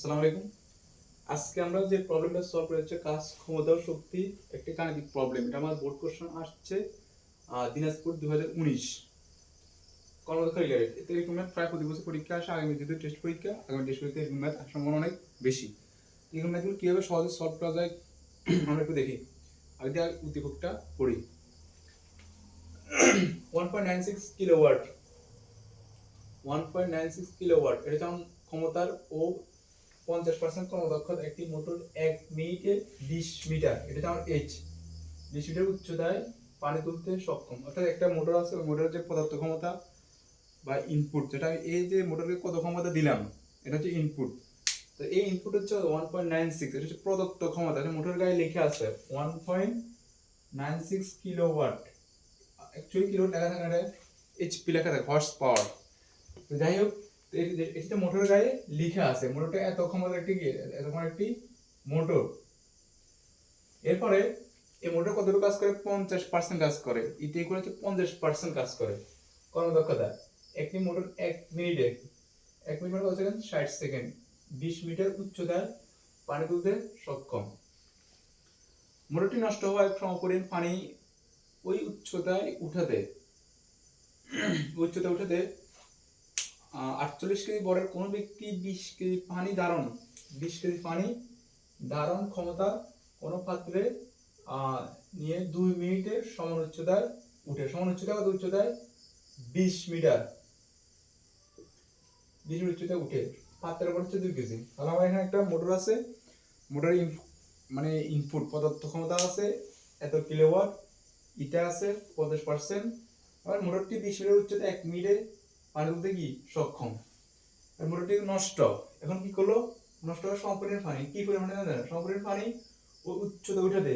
আসসালামু আলাইকুম। আজকে আমরা যে প্রবলেমটা সলভ করেছি কাজ ক্ষমতা ও শক্তি একটি গাণিতিক প্রবলেম। এটা আমার বোর্ড কোশ্চেন আসছে দিনাজপুর 2019 কর্মদক্ষ রিলেটেড। এতে এরকম ম্যাথ প্রায় প্রতি বছর পরীক্ষা আসে। আগামী যেহেতু টেস্ট পরীক্ষা, আগামী টেস্ট পরীক্ষা এরকম ম্যাথ আসার সম্ভাবনা অনেক বেশি। এরকম ম্যাথগুলো কীভাবে সহজে সলভ করা যায় আমরা একটু দেখি। আগে উদ্দীপকটা পড়ি। 1.96 কিলোওয়াট 1.96 কিলোওয়াট এটা যেমন ক্ষমতার ও 50% কর্মদক্ষতা একটি মোটর 1 মিনিটে 20 মিটার, এটা যেমন এইচ 20 মিটার উচ্চতায় পানি তুলতে সক্ষম। অর্থাৎ একটা মোটর আছে, ওই মোটরের যে পদার্থ ক্ষমতা বা ইনপুট, যেটা এই যে মোটরকে কত ক্ষমতা দিলাম এটা হচ্ছে ইনপুট। তো এই ইনপুট হচ্ছে 1.96, এটা হচ্ছে প্রদত্ত ক্ষমতা। মোটর গায়ে লেখা আছে 1.96 কিলোওয়াট। অ্যাকচুয়ালি কিলো লেখা থাকে না, এইচপি লেখা থাকে, হর্স পাওয়ার। তো যাই হোক, এটা মোটর গায়ে লেখা আছে মোটরটা এত ক্ষমতার একটি মোটর। এরপরে এই মোটর কতটুকু কাজ করে? 50% কাজ করে। এটা ইকুয়াল হচ্ছে 50% কাজ করে কর্মদক্ষতা। একটি মোটর 1 মিনিটে 1 মিনিট মানে কত সেকেন্ড? 60 সেকেন্ড 20 মিটার উচ্চতায় পানি তুলতে সক্ষম। মোটরটি নষ্ট হওয়া এক সমপরিমাণ পানি ওই উচ্চতায় উঠাতে 48 কেজি বরের কোনো ব্যক্তি 20 কেজি পানি ধারণ ক্ষমতা কোনো পাত্রে নিয়ে 2 মিনিটে সমান উচ্চতায় উঠে। সমান উচ্চতায় কত? উচ্চতায় 20 মিটার 20 মিটার উচ্চতায় উঠে। পাত্রের উপর হচ্ছে 2 কেজি। তাহলে আমার এখানে একটা মোটর আছে, মোটরের ইনপুট পদার্থ ক্ষমতা আছে এত কিলোওয়াট, এটা আছে 50%, আর মোটরটি 20 মিটার উচ্চতায় 1 মিনিটে পানি তুলতে কি সক্ষম। আর মোটরটি নষ্ট। এখন কি করলো? নষ্ট হওয়ার সমপরিমাণ পানি, কি পরিমাণে জানেন? সমপরিমাণ পানি ও উচ্চতা উঠাতে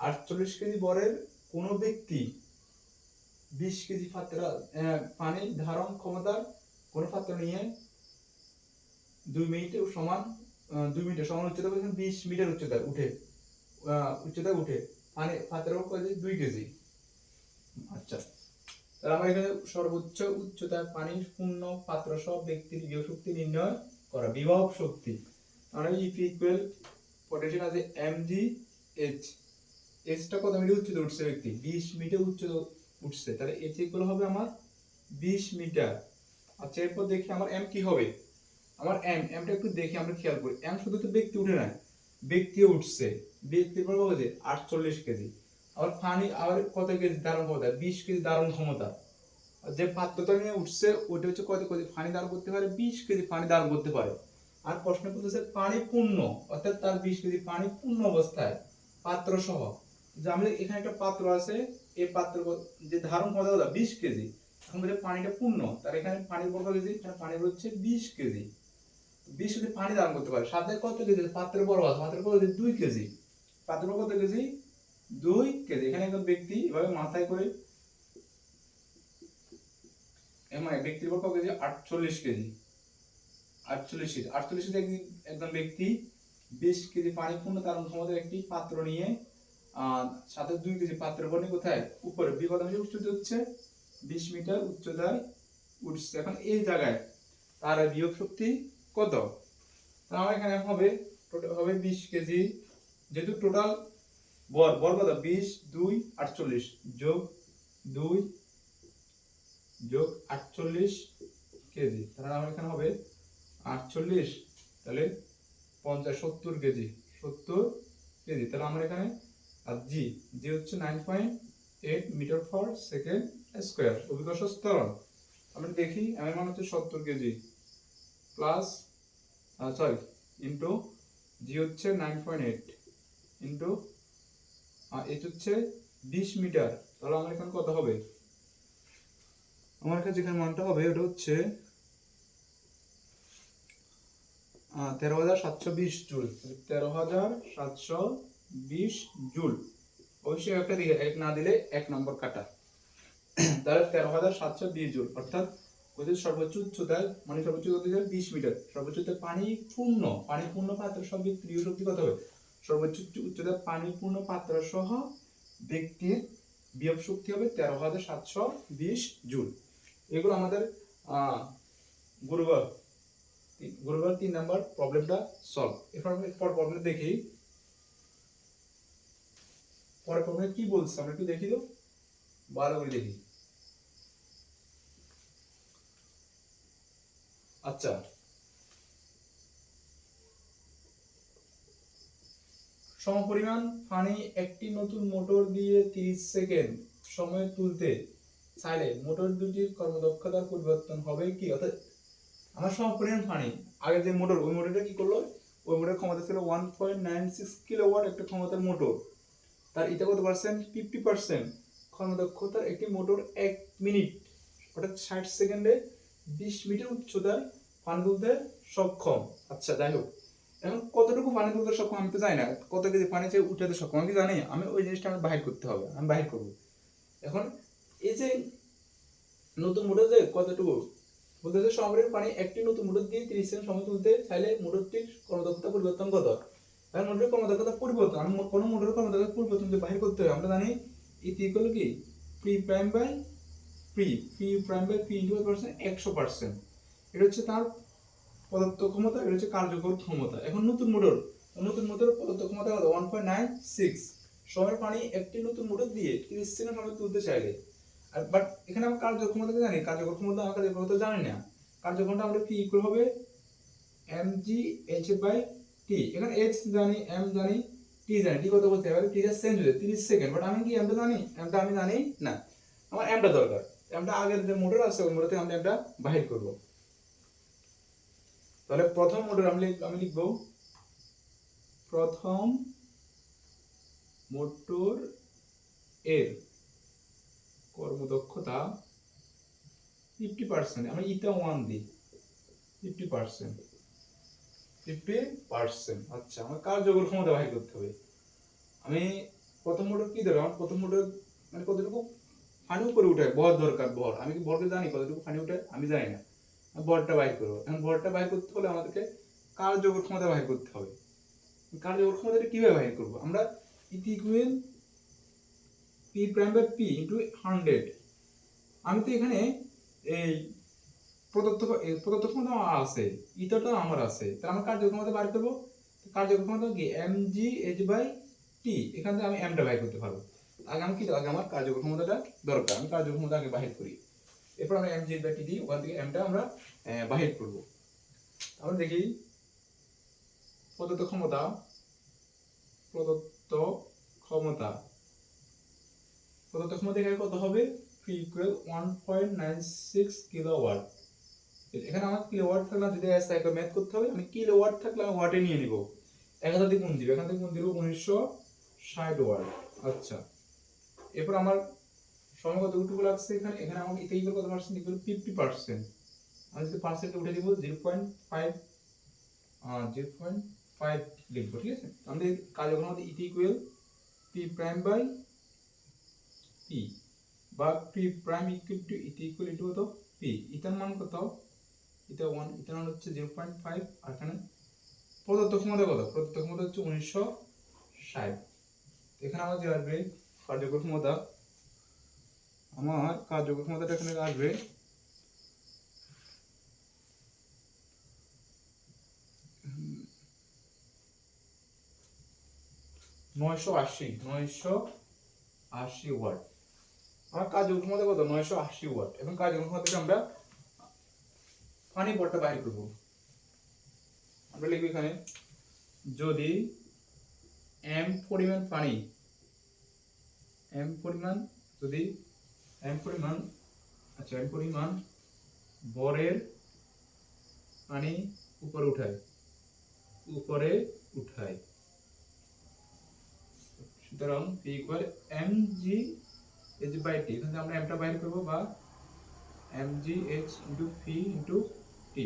48 কেজি বরের কোন ব্যক্তি 20 কেজি পানি ধারণ ক্ষমতার কোন পাত্র নিয়ে 2 মিনিটে সমান উচ্চতা পর্যন্ত 20 মিটার উচ্চতায় উঠে পানি পাত্রের উপর 2 কেজি। আচ্ছা, তাহলে আমরা এখানে সর্বোচ্চ উচ্চতায় পানির পূর্ণ পাত্র সহ ব্যক্তির বিভব শক্তি নির্ণয় করা। বিভব শক্তি আমরা ইপি ইকুয়াল পোটেনশিয়াল আছে এমজি এইচ। এইচটা কত মিটার উচ্চতা উঠছে? ব্যক্তি 20 মিটার উচ্চতা উঠছে, তাহলে এইচ ইকুয়াল হবে আমার 20 মিটার। আচ্ছা, এরপর দেখি আমার এম কি হবে। আমার এমটা একটু দেখি, আমরা খেয়াল করি। এম শুধু তো ব্যক্তি উঠে না, ব্যক্তিও উঠছে। ব্যক্তির পর কত? 48 কেজি। আবার পানি আর কত কেজি ধারণ ক্ষমতা? 20 কেজি ধারণ ক্ষমতা। যে পাত্রটা নিয়ে উঠছে ওইটা হচ্ছে কত কেজি পানি ধারণ করতে পারে? 20 কেজি পানি ধারণ করতে পারে। আর প্রশ্ন করতেছে পানি পূর্ণ, অর্থাৎ তার 20 কেজি পানি পূর্ণ অবস্থায় পাত্র সহ। যে আমাদের এখানে একটা পাত্র আছে, এই পাত্র যে ধারণ ক্ষমতা হলো 20 কেজি। এখন বলে পানিটা পূর্ণ, তার এখানে পানির কত কেজি? এখানে পানি হচ্ছে 20 কেজি। 20 কেজি পানি ধারণ করতে পারে। সাথে কত কেজি পাত্রের বড় আছে? পাত্রের কত কেজি? 2 কেজি। পাত্রের কত কেজি? 2 কেজি। এখানে একজন ব্যক্তি এভাবে মাথায় করে ব্যক্তির কত কেজি? 48 কেজি। 48 কেজি একজন ব্যক্তি 20 কেজি পানি পূর্ণ ধারণ ক্ষমতার একটি পাত্র নিয়ে সাথে 2 কেজি পাত্রের উপর নিয়ে কোথায়? উপরে। বিপদ উচ্চতা হচ্ছে 20 মিটার উচ্চতায় উঠছে। এখন এই জায়গায় তার বিভব শক্তি কত? আমার এখানে হবে 20 কেজি, যেহেতু টোটাল বর কত? 20 2 48 যোগ 2 যোগ 48 কেজি। তাহলে আমার এখানে হবে 48, তাহলে 50 70 কেজি 70 কেজি। তাহলে আমার এখানে আর জি হচ্ছে 9.8 মিটার পার সেকেন্ড স্কয়ার। অভিকর্ষ ত্বরণ আমরা দেখি, এর মান হচ্ছে 70 কেজি প্লাস ইনটু জি হচ্ছে 9.8 ইনটু এইচ হচ্ছে 20 মিটার। তাহলে আমার এখানে কত হবে? আমার কাছে যেখানে মানটা হবে ওটা হচ্ছে 13,720 জুল। 13,720 জুল। অবশ্যই একটা দিকে এক না দিলে 1 নম্বর কাটা। তাহলে 13,720 জুল, অর্থাৎ সর্বোচ্চ উচ্চতায় সর্বোচ্চ উচ্চতায় 20 মিটার, সর্বোচ্চ পানি পূর্ণ পাত্র সহ ব্যক্তির শক্তি কত হবে? সর্বোচ্চ উচ্চতায় পানি পূর্ণ পাত্র সহ ব্যক্তির বিভব শক্তি হবে 13,720 জুল। এগুলো আমাদের গুরুবার গুরুবার 3 নাম্বার প্রবলেমটা সলভ। এরপর আমরা প্রবলেম দেখি, পরের প্রবলেমে কি বলছে আমরা একটু দেখি তো, ভালো করে দেখি। আচ্ছা, সমপরিমাণ পানি একটি নতুন মোটর দিয়ে 30 সেকেন্ড সময় তুলতে চাইলে মোটর দুটির কর্মদক্ষতার পরিবর্তন হবে কি? অর্থাৎ আমার সমপরিমাণ পানি, আগে যে মোটর, ওই মোটরটা কি করলো, ওই মোটরের ক্ষমতা ছিল 1.96 কিলোওয়াট একটা ক্ষমতার মোটর, তার এটা কত পার্সেন্ট? 50% কর্মদক্ষতার একটি মোটর 1 মিনিট অর্থাৎ 60 সেকেন্ডে 20 মিটার উচ্চতার পানি তুলতে সক্ষম। আচ্ছা যাই হোক, এখন কতটুকু পানি তুলতে সক্ষম আমি তো জানি না, কত কেজি পানি চেয়ে উঠাতে সক্ষম আমি জানি, আমি ওই জিনিসটা আমার বাহির করতে হবে, আমি বাহির করব। এখন এই যে নতুন মোটর যে কতটুকু বলতেছে, সমপরিমাণ পানি একটি নতুন মোটর দিয়ে 30 সেকেন্ড সময় তুলতে চাইলে মোটরটির কর্মদক্ষতা পরিবর্তন কত? এখন মোটরের কর্মদক্ষতা পরিবর্তন, আমি কোন মোটরের কর্মদক্ষতা পরিবর্তন যদি বাহির করতে হয় আমরা জানি ইতি ইকুয়াল কি P prime by P into 100%। এটা হচ্ছে তার প্রদত্ত ক্ষমতা, এটা হচ্ছে কার্যকর ক্ষমতা। এখন নতুন মোটর প্রদত্ত ক্ষমতা কত? 1.96 সময়ের পানি একটি নতুন মোটর দিয়ে 30 সেকেন্ড সময় তুলতে চাইলে। আর বাট এখানে আমরা কার্যকর ক্ষমতা জানি, কার্যকর ক্ষমতা জানি না। কার্যকর ক্ষমতা আমরা পি ইকুয়াল হবে mgh/t। এখানে h জানি, m জানি, t জানি। t কত বলতে হবে? t এর চেঞ্জ হয়ে 30 সেকেন্ড, বাট আমি কি m টা জানি? m টা আমি জানি না, আমার m টা দরকার। m টা আগের যে মোটর আছে ওই মোটর থেকে আমরা m টা বাহির করব। তাহলে প্রথম মোটর আমি লিখব, প্রথম মোটর এর কর্মদক্ষতা 50%, আমি ইটা 1 দিই 50%। আচ্ছা, আমার কার্যকর ক্ষমতা বাহির করতে হবে। আমি প্রথম মোটর কি ধরো, আমার প্রথম মোটর মানে কতটুকু পানি উপরে উঠায়, ভর দরকার, ভর আমি কি ভরকে জানি কতটুকু পানি উঠায়? আমি জানি না, ভরটা বাহির করবো। এখন ভরটা বাহির করতে হলে আমাদেরকে কার্যকর ক্ষমতা বাহির করতে হবে। কার্যকর ক্ষমতাটা কিভাবে বাহির করবো? আমরা eta equal P prime by P into 100। আমি তো এখানে এই প্রদত্ত ক্ষমতা আছে, ইটাটা আমার আছে, তাহলে আমার কার্যকর ক্ষমতা বাহির করবো। কার্যকর ক্ষমতা কি mgh/t, এখান থেকে আমি m টা বাহির করতে পারবো। আগে আমার কার্যকর ক্ষমতাটা দরকার, আমি কার্যকর ক্ষমতা আগে বাহির করি, এরপর আমরা mgh/t দিই, ওখান থেকে m টা আমরা বাহির করব। আমরা দেখি প্রদত্ত ক্ষমতা এখানে কত হবে? p equal 1.96 kilowatt. এখানে আমার কিলোওয়াট থাকলে যদি একটা ম্যাথ করতে হবে, আমি কিলোওয়াট থাকলে আমি ওয়াটে নিয়ে নিব, 1000 দিয়ে গুণ দিব, এখান থেকে গুণ দিব 1960 ওয়াট। আচ্ছা, এরপর আমার সময় কতটুকু লাগছে, এখানে আমাকে এটা ইকুয়াল কত পার্সেন্ট? ইকুয়াল 50%। আমি যদি পার্সেন্টে উঠে দিব 0.5 লিখবো, ঠিক আছে? আমাদের কাজ আমাদের E T equal P prime by P, বা P prime equal to E T equal to কত? পি। ইটার মান কত? এটা 1, ইটার মান হচ্ছে 0.5, আর এখানে প্রদত্ত ক্ষমতা কত? প্রদত্ত ক্ষমতা হচ্ছে 1960। এখানে আমার যে আসবে কার্যকর ক্ষমতা, আমার কার্যকর ক্ষমতাটা এখানে আসবে 980 ওয়াট। আমার কার্যকর ক্ষমতা কত? 980 ওয়াট। এখন কার্যকর ক্ষমতা থেকে আমরা পানি ভরটা বাহির করব। আমরা লিখব এখানে, যদি m পরিমাণ পানি, m পরিমাণ ভরের পানি উপরে উঠায়, সুতরাং p ইকুয়াল mgh/t। এখানে আমরা m টা বাইর করব, বা mgh into p into t,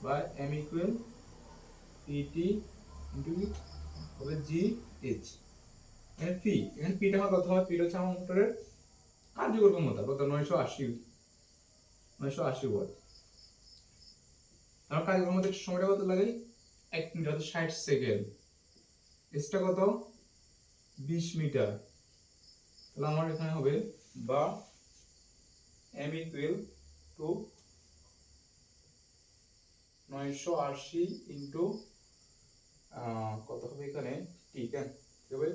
বা m ইকুয়াল pt ইনটু হবে gh। এখানে p, এখানে p টা আমার কত হয়? p হচ্ছে আমার মোটরের কার্যকর ক্ষমতা কত? 980 ওয়াট। আমার কার্যকর ক্ষমতার সময়টা কত লাগে? 1 মিনিট অর্থাৎ 60 সেকেন্ড। এসটা কত? 20 মিটার। তাহলে আমার এখানে হবে, বা m ইকুয়াল টু 980 ইন্টু কত হবে এখানে, ঠিক আছে হবে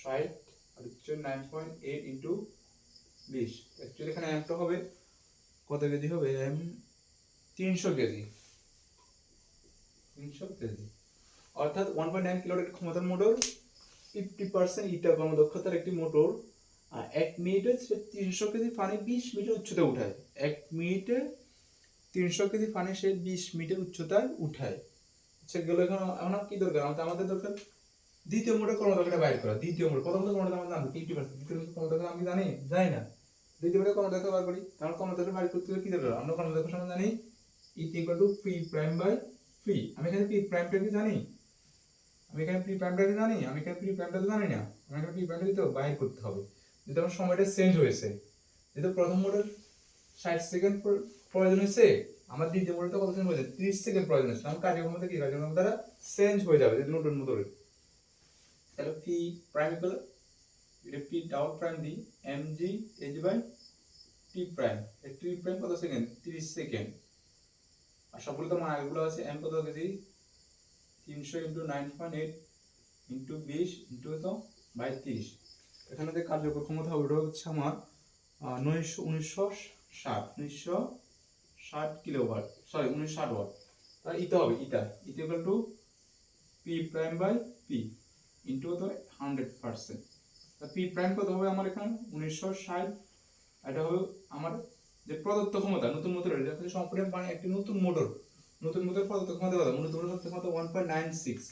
60, আর হচ্ছে 9.8 ইন্টু 20। অ্যাকচুয়ালি এখানে একটা হবে কত কেজি হবে, 300 কেজি, 300 কেজি, অর্থাৎ 1.9 কিলোওয়াট ক্ষমতার মোটর, 50% ইটা কর্মদক্ষতার একটি মোটর, আর 1 মিনিটে 300 কেজি পানি 20 মিটার উচ্চতায় উঠায়। 1 মিনিটে 300 কেজি পানি সে 20 মিটার উচ্চতায় উঠায়। আচ্ছা গেল, এখন আমার কি দরকার, আমাদের দরকার দ্বিতীয় মোটর কর্মদক্ষতা বাইর করা। দ্বিতীয় মোটর, প্রথম মোটর আমরা জানি 50%, দ্বিতীয় মোটর কর্মদক্ষতা আমি জানি না। দ্বিতীয় মোটর কর্মদক্ষতা বার করি, তাহলে কর্মদক্ষতা বাইর করতে হলে কি দরকার, আমরা কর্মদক্ষতা সমান জানি E = P prime by P। আমি এখানে P প্রাইমটা কি জানি, আমি এখানে P প্রাইমটা কি জানি, আমি এখানে P প্রাইমটা তো জানি না, আমি এখানে P প্রাইমটা তো বাইর করতে হবে। যেহেতু আমার সময়টা চেঞ্জ হয়েছে, যেহেতু প্রথম মোটর 60 সেকেন্ড প্রয়োজন হয়েছে, আমার দ্বিতীয় মোটরটা কত সেকেন্ড হয়েছে, 30 সেকেন্ড প্রয়োজন হয়েছে। আমার কার্যক্ষমতা কি, কার্যক্ষমতা দ্বারা চেঞ্জ হয়ে যাবে যেহেতু নতুন মোটরের। তাহলে P প্রাইম ইকুয়াল, এটা P ডাবল প্রাইম দি mg h by T prime. এই T প্রাইম কত সেকেন্ড, 30 সেকেন্ড। আর সবগুলো তো মান আগেগুলো আছে, m কত কেজি, 300 ইনটু 9.8 ইনটু 20 ইনটু তো বাই 30। এখানে যে কার্যকর ক্ষমতা হবে ওটা হচ্ছে আমার 1960 কিলোওয়াট, সরি 1960 ওয়াট। তাহলে ইটা হবে, eta equal to P prime by P into তো 100%। তা P প্রাইম কত হবে আমার এখানে 1960, এটা হবে আমার যে প্রদত্ত ক্ষমতা নতুন মোটরের, এটা হচ্ছে সম্পূর্ণ মানে একটি নতুন মোটর প্রদত্ত ক্ষমতা কত, নতুন মোটর প্রদত্ত ক্ষমতা 1.96।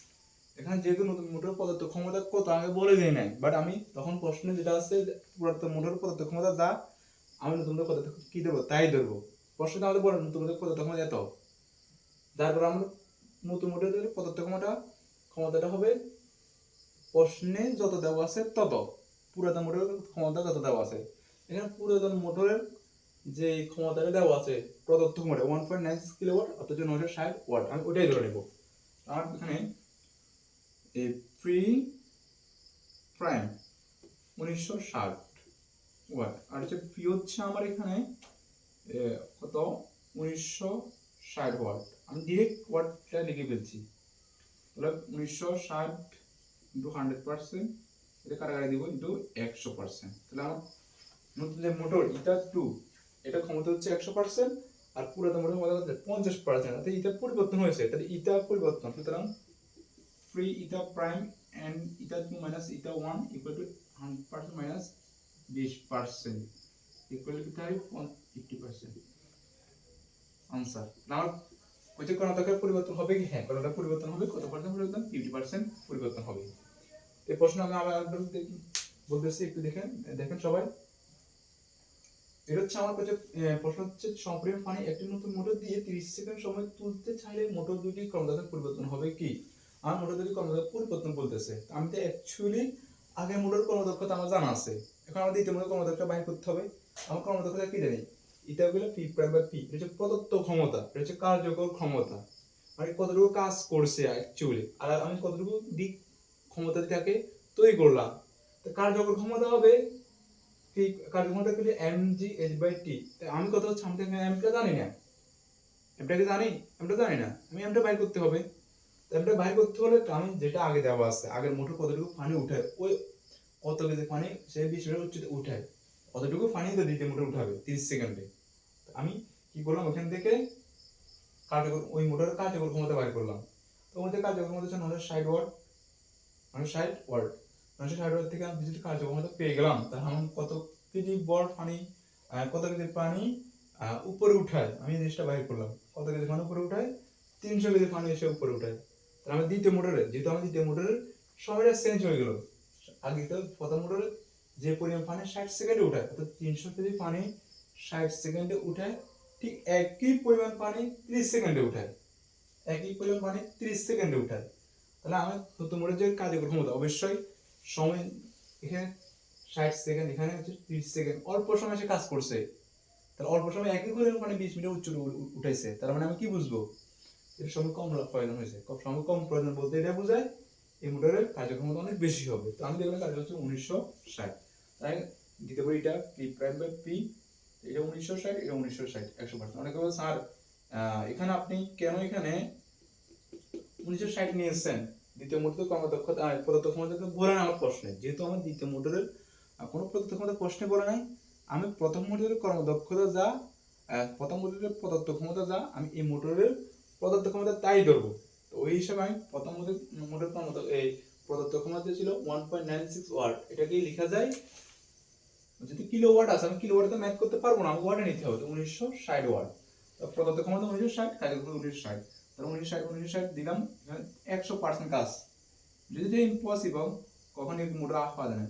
এখানে যেহেতু নতুন মোটর প্রদত্ত ক্ষমতা কত আগে বলে দেয় নাই, বাট আমি তখন প্রশ্নে যেটা আছে পুরাতন মোটর প্রদত্ত ক্ষমতা যা, আমি নতুন মোটর প্রদত্ত কি দেবো তাই ধরবো। প্রশ্নটা আমাদের বলে নতুন মোটর প্রদত্ত ক্ষমতা এত, যার পর আমরা নতুন মোটরের প্রদত্ত ক্ষমতাটা হবে প্রশ্নে যত দেওয়া আছে তত, পুরাতন মোটরের ক্ষমতা যত দেওয়া আছে। এখানে পুরাতন মোটরের যে ক্ষমতাটা দেওয়া আছে প্রদত্ত ক্ষমতা 1.96 কিলোওয়াট অথচ 960 ওয়াট, আমি ওটাই ধরে নেব। আমার এখানে এই প্রি প্রাইম 1960 ওয়াট, আর হচ্ছে পি হচ্ছে আমার এখানে কত 1960 ওয়াট। আমি ডিরেক্ট ওয়াটটা লিখে ফেলছি, তাহলে 1960 ইন্টু 100%, এটা কাটাকাটি দিব ইন্টু 100%। তাহলে আমার নতুন যে মোটর ইটা 2, এটা ক্ষমতা হচ্ছে 100%, আর পুরাতন মোটর ক্ষমতা হচ্ছে 50%। অর্থাৎ ইটা পরিবর্তন হয়েছে, তাহলে ইটা পরিবর্তন, সুতরাং free eta prime and eta 2 minus eta 1 equal to 100% minus 20% equal to 50%। Answer now কোচে কণাটার পরিবর্তন হবে কি, হ্যাঁ কণাটার পরিবর্তন হবে, কত পার্সেন্ট পরিবর্তন, 50% পরিবর্তন হবে। এই প্রশ্ন আমি আবার বলতেছি, একটু দেখেন দেখেন সবাই। এটা হচ্ছে আমার কাছে প্রশ্ন হচ্ছে সম্পূর্ণ পানি একটি নতুন মোটর দিয়ে 30 সেকেন্ড সময় তুলতে চাইলে মোটর দুটি ক্রমদাতার পরিবর্তন হবে কি। আমার মোটর দুটি ক্রমদাতার পরিবর্তন বলতেছে, আমি তো অ্যাকচুয়ালি আগে মোটর ক্রমদক্ষতা আমার জানা আছে, এখন আমাদের দ্বিতীয় মোটর ক্রমদক্ষতা বাইর করতে হবে। আমার ক্রমদক্ষতা কি জানি, এটা হলো পি প্রাইম বাই পি, এটা হচ্ছে প্রদত্ত ক্ষমতা, এটা হচ্ছে কার্যকর ক্ষমতা, মানে কতটুকু কাজ করছে অ্যাকচুয়ালি, আর আমি কতটুকু দিক ক্ষমতা থেকে তৈরি করলাম। তো কার্যকর ক্ষমতা হবে কি, কার্যক্ষমতা পেলে mgh/t। আমি কত হচ্ছে, আমি এমটা জানি না, এমটাকে জানি, এমটা জানি না, আমি এমটা বাইর করতে হবে। এমটা বাইর করতে হলে আমি যেটা আগে দেওয়া আছে, আগের মোটর কতটুকু পানি উঠায়, ওই কত কেজি পানি সে 20 মিটার উচ্চতা উঠায়, কতটুকু পানি তো দ্বিতীয় মোটর উঠাবে 30 সেকেন্ডে। আমি কি করলাম, ওখান থেকে কার্যকর ওই মোটরের কার্যকর ক্ষমতা বাইর করলাম। তো ওদের কার্যকর ক্ষমতা হচ্ছে 960 ওয়াট, 960 ওয়াট, 960 ওয়াট থেকে আমি যদি কার্যকর ক্ষমতা পেয়ে গেলাম, তাহলে আমি কত কেজি বড় পানি, কত কেজি পানি উপরে উঠায়, আমি জিনিসটা বাইর করলাম, কত কেজি পানি উপরে উঠায়, 300 কেজি পানি এসে উপরে উঠায়। তাহলে আমি দ্বিতীয় মোটরে, যেহেতু আমি দ্বিতীয় মোটরের সময়টা চেঞ্জ হয়ে গেল, আগে তো প্রথম মোটরে যে পরিমাণ পানি 60 সেকেন্ডে উঠায়, অর্থাৎ 300 কেজি পানি 60 সেকেন্ডে উঠায়, ঠিক একই পরিমাণ পানি 30 সেকেন্ডে উঠায়, একই পরিমাণ পানি 30 সেকেন্ডে উঠায়। তাহলে আমি নতুন মোটরের যে কার্যকর ক্ষমতা, অবশ্যই সময় এখানে 60 সেকেন্ড, এখানে হচ্ছে 30 সেকেন্ড, অল্প সময় সে কাজ করছে, তাহলে অল্প সময় একই পরিমাণ পানি 20 মিটার উচ্চ উঠাইছে, তার মানে আমি কি বুঝবো, এর সময় কম প্রয়োজন হয়েছে, সময় কম প্রয়োজন বলতে এটা বোঝায় এই মোটরের কার্যক্ষমতা অনেক বেশি হবে। তো আমি দেখলাম কার্য হচ্ছে 1960, তাই দিতে পারি এটা পি প্রাইম বাই পি, এটা 1960, এটা 1960 100%। অনেকে বলে স্যার এখানে আপনি কেন এখানে 1960 নিয়েছেন দ্বিতীয় মোটরের কর্মদক্ষতা প্রদত্ত ক্ষমতা তো বলে না আমার প্রশ্নে, যেহেতু আমার দ্বিতীয় মোটরের কোনো প্রদত্ত ক্ষমতা প্রশ্নে বলে নাই, আমি প্রথম মোটরের কর্মদক্ষতা যা প্রথম মোটরের প্রদত্ত ক্ষমতা যা আমি এই মোটরের প্রদত্ত ক্ষমতা তাই ধরবো। তো ওই হিসাবে আমি প্রথম মোটরের ক্ষমতা এই প্রদত্ত ক্ষমতা ছিল 1.96 ওয়াট, এটাকেই লেখা যায়, যদি কিলোওয়াট আছে আমি কিলোওয়াটে ম্যাথ করতে পারবো না, আমাকে ওয়াটে নিতে হবে, তো 1960 ওয়াট। তো প্রদত্ত ক্ষমতা 1960, কাজের ক্ষমতা 1960, তাহলে 1960 দিলাম, 100% কাজ। যদি এটা ইম্পসিবল, কখন এই মোটর অফ পাওয়া যায় না,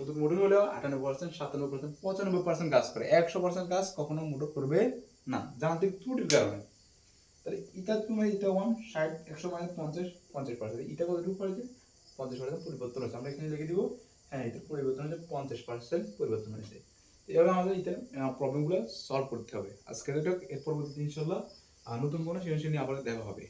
তো মোটর হলেও 58%, 97%, 95% কাজ করে, 100% কাজ কখনো মোটর করবে না যান্ত্রিক ত্রুটির কারণে। তাহলে এটা তুমি এটা 160, 100 মানে 50, 50%, এটা কতটুকু হয়েছে, 50% পরিবর্তন হয়েছে, আমরা এখানে লিখে দিব হ্যাঁ এটা পরিবর্তন হয়েছে, 50% পরিবর্তন হয়েছে। এভাবে আমাদের এটা প্রবলেমগুলো সলভ করতে হবে। আজকে এর পরবর্তীতে ইনশাল্লাহ নতুন কোনো সৃজনশীল নিয়ে আবার দেখা হবে।